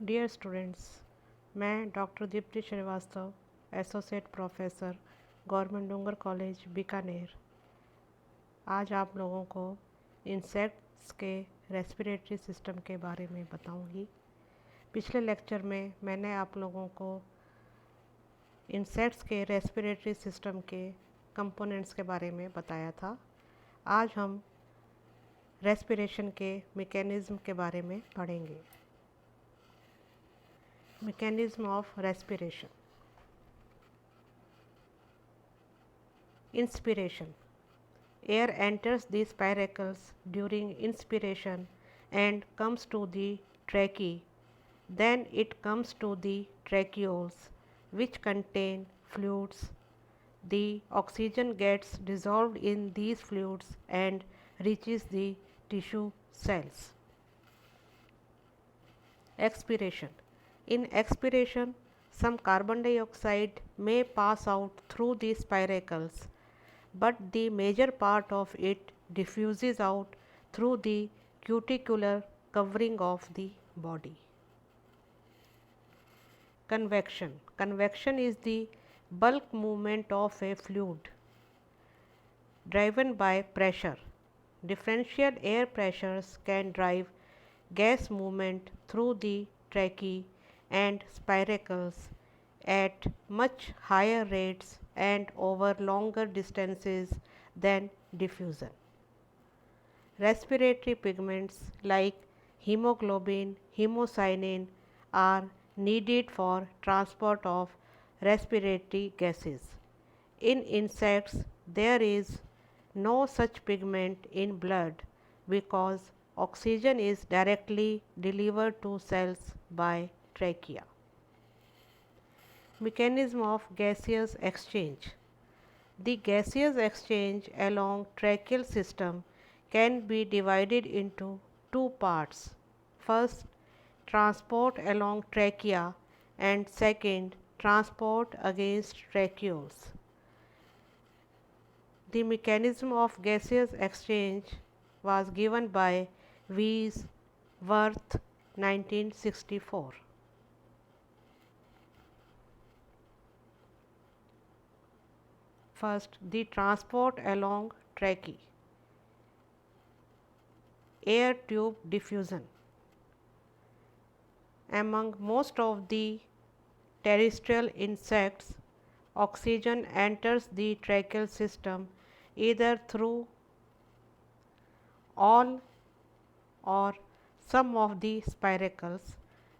Dear students, मैं doctor Deepti Srivastava, associate professor, Government Dungar College Bikaner, आज आप लोगों को इंसेक्ट्स के रेस्पिरेटरी सिस्टम के बारे में बताऊंगी। पिछले लेक्चर में मैंने आप लोगों को इंसेक्ट्स के रेस्पिरेटरी सिस्टम के कंपोनेंट्स के बारे में बताया था। आज हम रेस्पिरेशन के मैकेनिज़्म के बारे में पढ़ेंगे। Mechanism of respiration. Inspiration. Air enters the spiracles during inspiration and comes to the tracheae. Then it comes to the tracheoles, which contain fluids. The oxygen gets dissolved in these fluids and reaches the tissue cells. Expiration. In expiration, some carbon dioxide may pass out through the spiracles, but the major part of it diffuses out through the cuticular covering of the body. Convection. Convection is the bulk movement of a fluid driven by pressure. Differential air pressures can drive gas movement through the tracheae and spiracles at much higher rates and over longer distances than diffusion. Respiratory pigments like hemoglobin, hemocyanin are needed for transport of respiratory gases. In insects, there is no such pigment in blood because oxygen is directly delivered to cells by trachea. Mechanism of gaseous exchange. The gaseous exchange along tracheal system can be divided into two parts. First, transport along trachea, and second, transport against tracheoles. The mechanism of gaseous exchange was given by Weiss, Wirth, 1964. First, the transport along tracheae. Air tube diffusion. Among most of the terrestrial insects, oxygen enters the tracheal system either through all or some of the spiracles,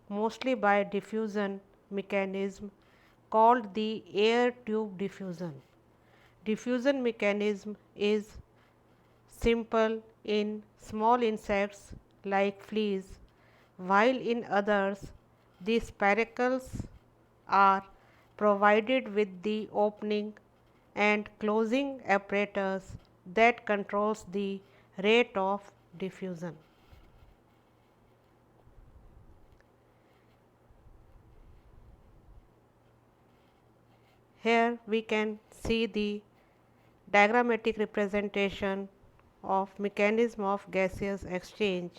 mostly by diffusion mechanism called the air tube diffusion. Diffusion mechanism is simple in small insects like fleas, while in others the spiracles are provided with the opening and closing apparatus that controls the rate of diffusion. Here we can see the diagrammatic representation of mechanism of gaseous exchange.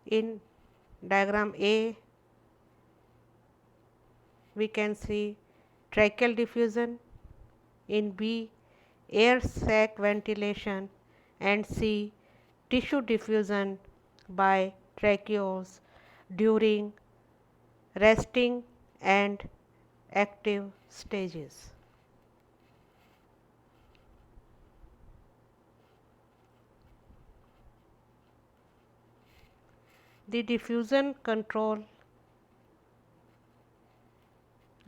In diagram A, we can see tracheal diffusion, in B, air sac ventilation, and C, tissue diffusion by tracheoles during resting and active stages. The diffusion control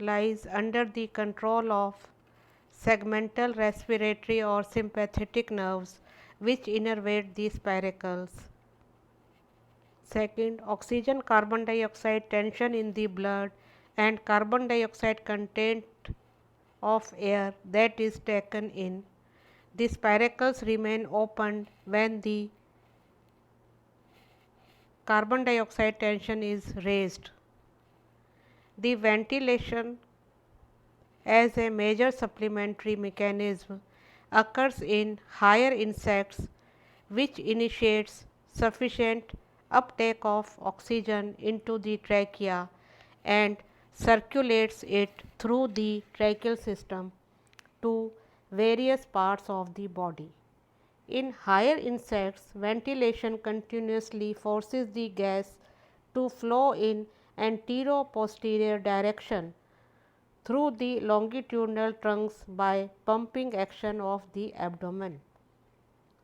lies under the control of segmental respiratory or sympathetic nerves which innervate the spiracles. Second, oxygen carbon dioxide tension in the blood and carbon dioxide content of air that is taken in. The spiracles remain open when the carbon dioxide tension is raised. The ventilation as a major supplementary mechanism occurs in higher insects which initiates sufficient uptake of oxygen into the trachea and circulates it through the tracheal system to various parts of the body. In higher insects, ventilation continuously forces the gas to flow in antero-posterior direction through the longitudinal trunks by pumping action of the abdomen.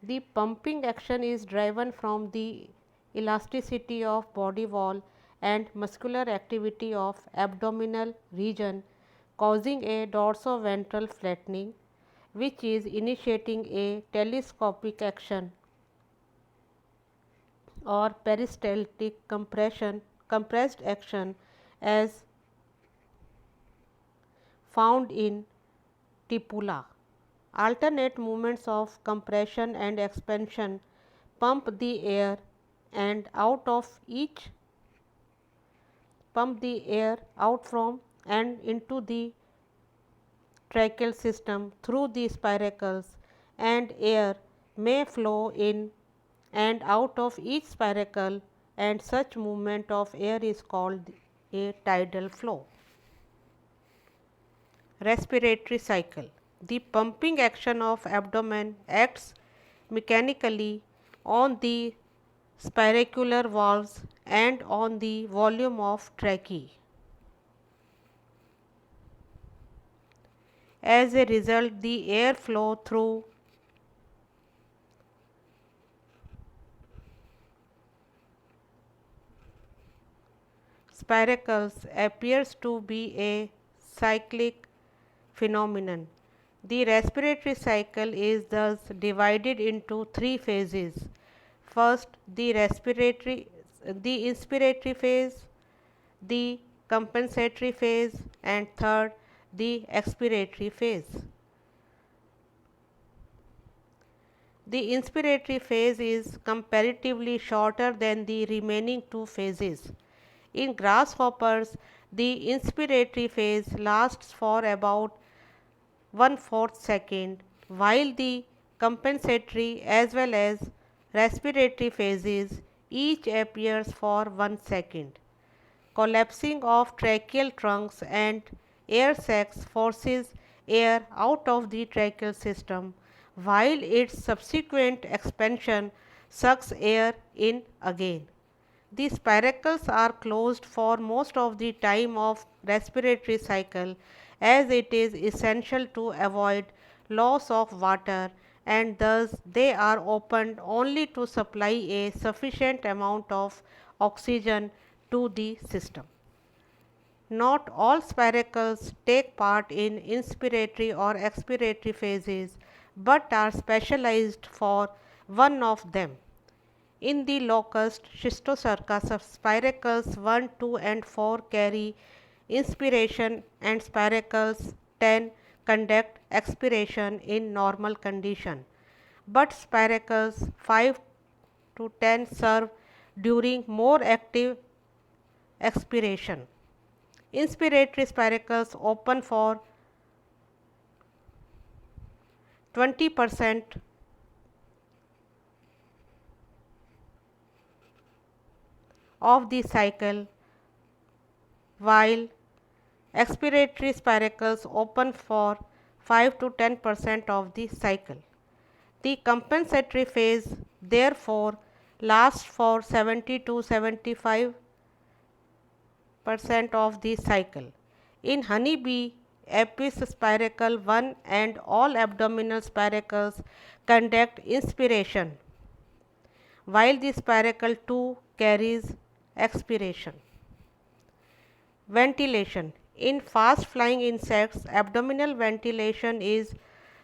The pumping action is driven from the elasticity of body wall and muscular activity of abdominal region, causing a dorsoventral flattening, which is initiating a telescopic action or peristaltic compressed action as found in tipula. Alternate movements of compression and expansion pump the air and out of each pump the air out from and into the tracheal system through the spiracles, and air may flow in and out of each spiracle, and such movement of air is called a tidal flow. Respiratory cycle. The pumping action of abdomen acts mechanically on the spiracular valves and on the volume of tracheae. As a result, the air flow through spiracles appears to be a cyclic phenomenon. The respiratory cycle is thus divided into three phases. First, the inspiratory phase, the compensatory phase, and third, the expiratory phase. The inspiratory phase is comparatively shorter than the remaining two phases. In grasshoppers, the inspiratory phase lasts for about 1/4 second, while the compensatory as well as respiratory phases each appears for 1 second. Collapsing of tracheal trunks and air sacs forces air out of the tracheal system, while its subsequent expansion sucks air in again. The spiracles are closed for most of the time of respiratory cycle, as it is essential to avoid loss of water, and thus they are opened only to supply a sufficient amount of oxygen to the system. Not all spiracles take part in inspiratory or expiratory phases, but are specialized for one of them. In the locust Schistocerca, spiracles 1, 2 and 4 carry inspiration and spiracles 10 conduct expiration in normal condition, but spiracles 5 to 10 serve during more active expiration. Inspiratory spiracles open for 20% of the cycle, while expiratory spiracles open for 5 to 10% of the cycle. The compensatory phase therefore lasts for 70 to 75% of the cycle. In honeybee, Apis spiracle 1 and all abdominal spiracles conduct inspiration, while the spiracle 2 carries expiration. Ventilation. In fast flying insects, abdominal ventilation is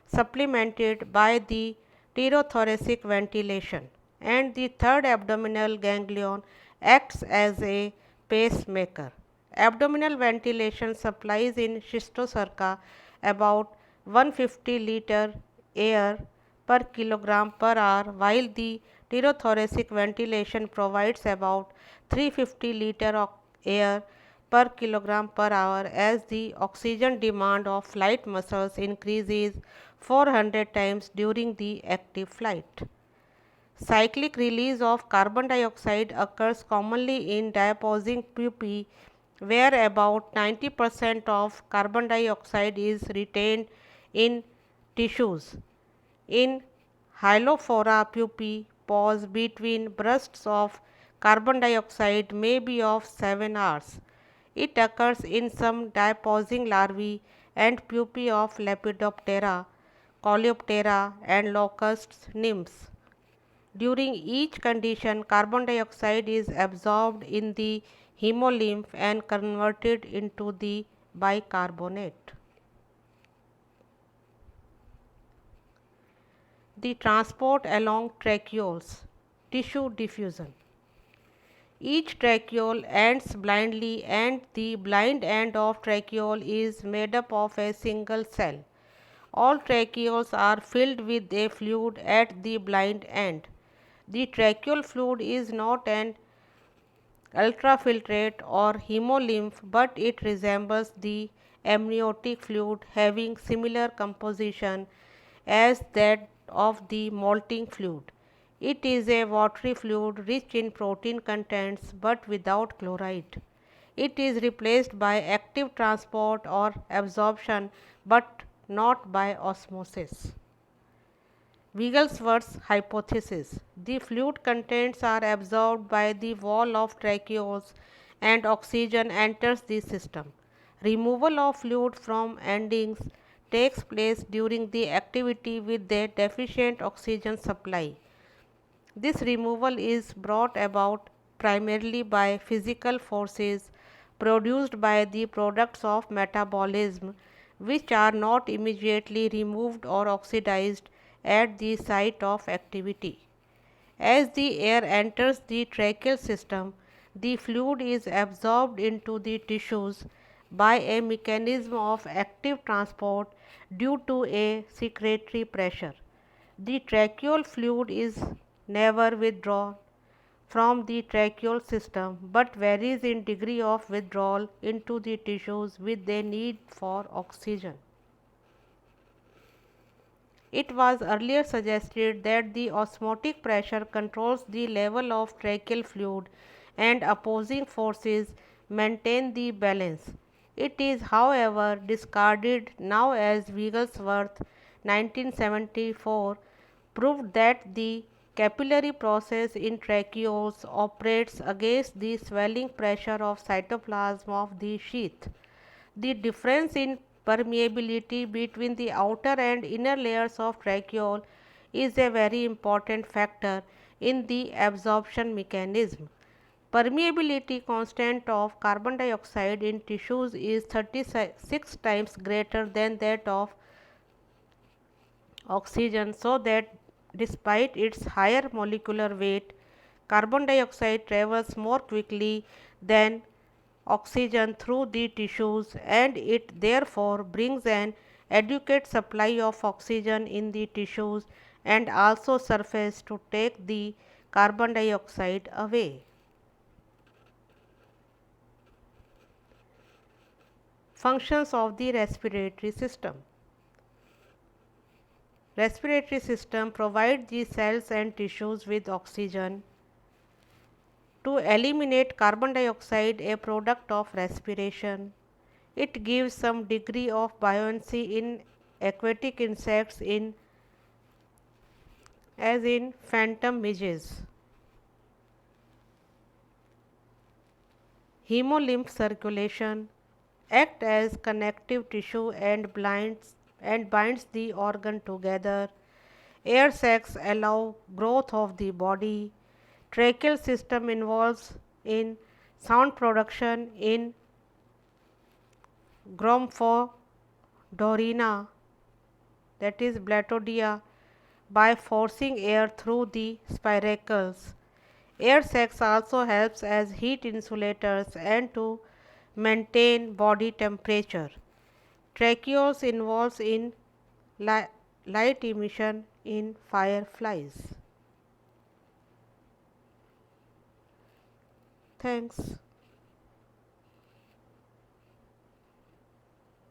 supplemented by the pterothoracic ventilation, and the third abdominal ganglion acts as a pacemaker. Abdominal ventilation supplies in Schistocerca about 150 liter air per kilogram per hour, while the pterothoracic ventilation provides about 350 liter of air per kilogram per hour, as the oxygen demand of flight muscles increases 400 times during the active flight. Cyclic release of carbon dioxide occurs commonly in diapause pupae, where about 90% of carbon dioxide is retained in tissues. In Hylophora pupae, pause between bursts of carbon dioxide may be of 7 hours. It occurs in some diapausing larvae and pupae of Lepidoptera, Coleoptera and locust nymphs. During each condition, carbon dioxide is absorbed in the hemolymph and converted into the bicarbonate. The transport along tracheoles, tissue diffusion. Each tracheole ends blindly and the blind end of tracheole is made up of a single cell. All tracheoles are filled with a fluid at the blind end. The tracheal fluid is not an ultrafiltrate or hemolymph, but it resembles the amniotic fluid, having similar composition as that of the molting fluid. It is a watery fluid rich in protein contents but without chloride. It is replaced by active transport or absorption but not by osmosis. Wigglesworth's hypothesis: the fluid contents are absorbed by the wall of tracheoles and oxygen enters the system. Removal of fluid from endings takes place during the activity with a deficient oxygen supply. This removal is brought about primarily by physical forces produced by the products of metabolism, which are not immediately removed or oxidized at the site of activity. As the air enters the tracheal system, the fluid is absorbed into the tissues by a mechanism of active transport due to a secretory pressure. The tracheal fluid is never withdrawn from the tracheal system but varies in degree of withdrawal into the tissues with a need for oxygen. It was earlier suggested that the osmotic pressure controls the level of tracheal fluid and opposing forces maintain the balance. It is, however, discarded now as Wigglesworth 1974 proved that the capillary process in tracheoles operates against the swelling pressure of cytoplasm of the sheath. The difference in permeability between the outer and inner layers of tracheole is a very important factor in the absorption mechanism. Permeability constant of carbon dioxide in tissues is 36 times greater than that of oxygen, so that despite its higher molecular weight, carbon dioxide travels more quickly than oxygen through the tissues and it therefore brings an adequate supply of oxygen in the tissues and also surface to take the carbon dioxide away. Functions of the respiratory system. Respiratory system provides the cells and tissues with oxygen to eliminate carbon dioxide, a product of respiration. It gives some degree of buoyancy in aquatic insects as in phantom midges. Hemolymph circulation act as connective tissue and binds the organ together. Air sacs allow growth of the body. Tracheal system involves in sound production in Gomphodorrhina, that is Blatodia, by forcing air through the spiracles. Air sacs also helps as heat insulators and to maintain body temperature. Tracheoles involves in light emission in fireflies. Thanks.